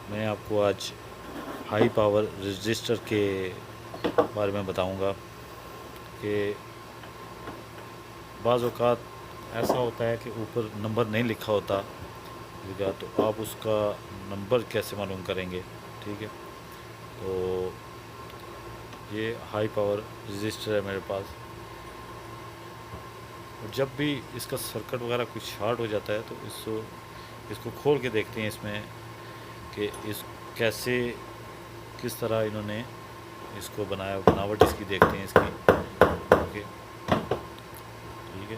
میں آپ کو آج ہائی پاور رجسٹر کے بارے میں بتاؤں گا کہ بعض اوقات ایسا ہوتا ہے کہ اوپر نمبر نہیں لکھا ہوتا تو آپ اس کا نمبر کیسے معلوم کریں گے. ٹھیک ہے، تو یہ ہائی پاور رجسٹر ہے میرے پاس. اور جب بھی اس کا سرکٹ وغیرہ کچھ شارٹ ہو جاتا ہے تو اس کو کھول کے دیکھتے ہیں اس میں کہ کیسے کس طرح انہوں نے اس کو بنایا، بناوٹ اس کی دیکھتے ہیں اس کی. اوکے، ٹھیک ہے.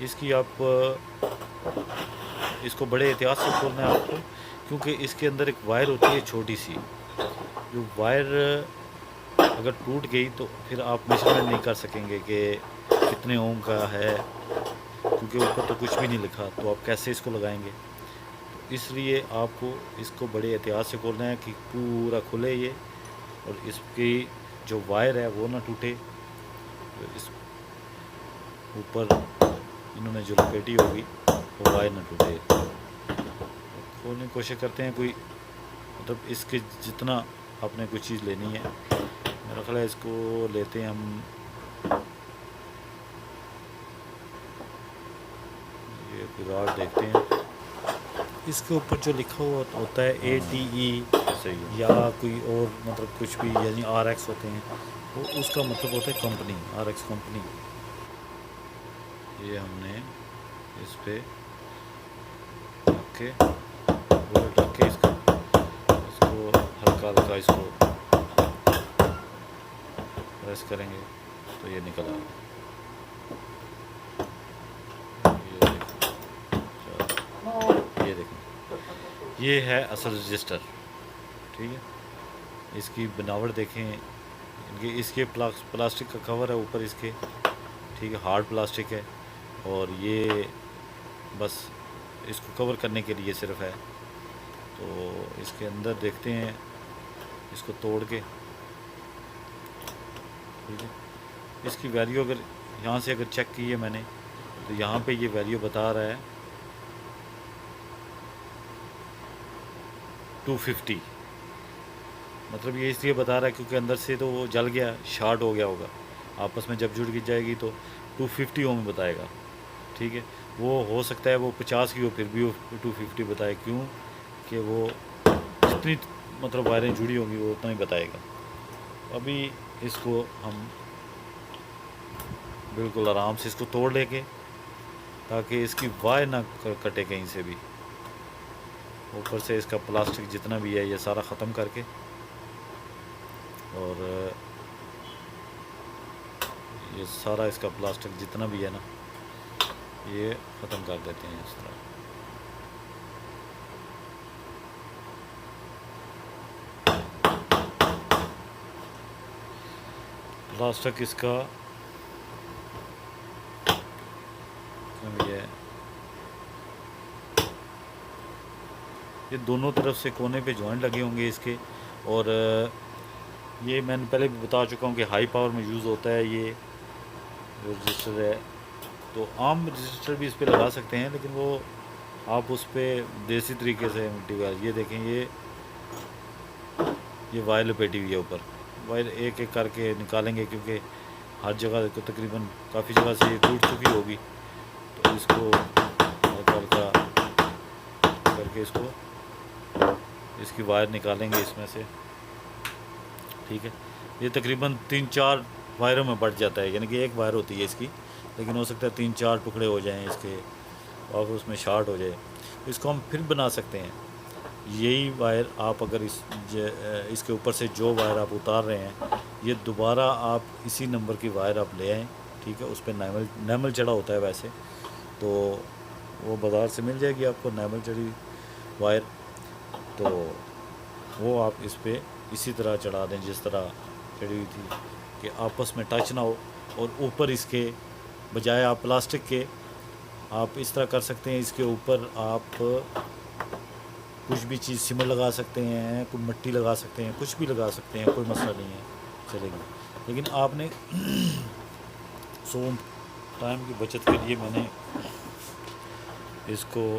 اس کی آپ اس کو بڑے احتیاط سے کھولنا ہے آپ کو، کیونکہ اس کے اندر ایک وائر ہوتی ہے چھوٹی سی. جو وائر اگر ٹوٹ گئی تو پھر آپ میجرمنٹ نہیں کر سکیں گے کہ کتنے اوم کا ہے، کیونکہ اوپر تو کچھ بھی نہیں لکھا، تو آپ کیسے اس کو لگائیں گے. تو اس لیے آپ کو اس کو بڑے احتیاط سے کھولنا ہے کہ پورا کھلے یہ، اور اس کی جو وائر ہے وہ نہ ٹوٹے. اس اوپر انہوں نے جو لپیٹی ہوگی وہ وائر نہ ٹوٹے. کھولنے کی کوشش کرتے ہیں، کوئی مطلب اس کے جتنا آپ نے کوئی چیز لینی ہے. میرا خیال ہے اس کو لیتے ہیں ہم، یہ کوئی راڈ دیکھتے ہیں. اس کے اوپر جو لکھا ہوا ہوتا ہے ATE یا کوئی اور مطلب کچھ بھی، یعنی RX ہوتے ہیں، وہ اس کا مطلب ہوتا ہے کمپنی، RX کمپنی. یہ ہم نے اس پہ رکھ کے بولٹ رکھ کے اس کو ہلکا ہلکا اس کو پریس کریں گے تو یہ نکل آئے گا. یہ دیکھیں، یہ ہے اصل رجسٹر. ٹھیک ہے، اس کی بناوٹ دیکھیں. اس کے پلاسٹک کا کور ہے اوپر اس کے. ٹھیک ہے، ہارڈ پلاسٹک ہے، اور یہ بس اس کو کور کرنے کے لیے صرف ہے. تو اس کے اندر دیکھتے ہیں اس کو توڑ کے. ٹھیک ہے، اس کی ویلیو اگر یہاں سے اگر چیک کی ہے میں نے، تو یہاں پہ یہ ویلیو بتا رہا ہے 250. مطلب یہ اس لیے بتا رہا ہے کیونکہ اندر سے تو وہ جل گیا، شارٹ ہو گیا ہوگا. آپس میں جب جڑ کی جائے گی تو 250 اوم بتائے گا. ٹھیک ہے، وہ ہو سکتا ہے وہ 50 کی ہو پھر بھی وہ 250 بتائے. کیوں کہ وہ جتنی مطلب وائریں جڑی ہوں گی وہ اتنا ہی بتائے گا. ابھی اس کو ہم بالکل آرام سے اس کو توڑ لیں گے تاکہ اس کی وائر نہ کٹے کہیں سے بھی. اوپر سے اس کا پلاسٹک جتنا بھی ہے یہ سارا ختم کر کے، اور یہ سارا اس کا پلاسٹک جتنا بھی ہے نا یہ ختم کر دیتے ہیں اس طرح. پلاسٹک اس کا یہ دونوں طرف سے کونے پہ جوائنٹ لگے ہوں گے اس کے. اور یہ میں نے پہلے بھی بتا چکا ہوں کہ ہائی پاور میں یوز ہوتا ہے یہ رجسٹر ہے. تو عام رجسٹر بھی اس پہ لگا سکتے ہیں، لیکن وہ آپ اس پہ دیسی طریقے سے مٹی وائر. یہ دیکھیں، یہ وائر لپیٹی ہوئی ہے اوپر. وائر ایک ایک کر کے نکالیں گے کیونکہ ہر جگہ کو تقریباً کافی جگہ سے یہ ٹوٹ چکی ہوگی. تو اس کو ہلکا ہلکا کر کے اس کی وائر نکالیں گے اس میں سے. ٹھیک ہے، یہ تقریباً 3-4 وائروں میں بٹ جاتا ہے، یعنی کہ ایک وائر ہوتی ہے اس کی، لیکن ہو سکتا ہے 3-4 ٹکڑے ہو جائیں اس کے اور اس میں شارٹ ہو جائے. اس کو ہم پھر بنا سکتے ہیں. یہی وائر آپ اگر اس کے اوپر سے جو وائر آپ اتار رہے ہیں یہ دوبارہ آپ اسی نمبر کی وائر آپ لے آئیں. ٹھیک ہے، اس پہ نیمل چڑھا ہوتا ہے ویسے تو وہ بازار سے مل جائے گی آپ کو نیمل چڑھی وائر. تو وہ آپ اس پہ اسی طرح چڑھا دیں جس طرح چڑھی ہوئی تھی کہ آپس میں ٹچ نہ ہو. اور اوپر اس کے بجائے آپ پلاسٹک کے آپ اس طرح کر سکتے ہیں، اس کے اوپر آپ کچھ بھی چیز سیمنٹ لگا سکتے ہیں، کوئی مٹی لگا سکتے ہیں، کچھ بھی لگا سکتے ہیں، کوئی مسئلہ نہیں ہے، چلے گی. لیکن آپ نے ٹائم کی بچت کے لیے میں نے اس کو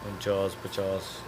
49-50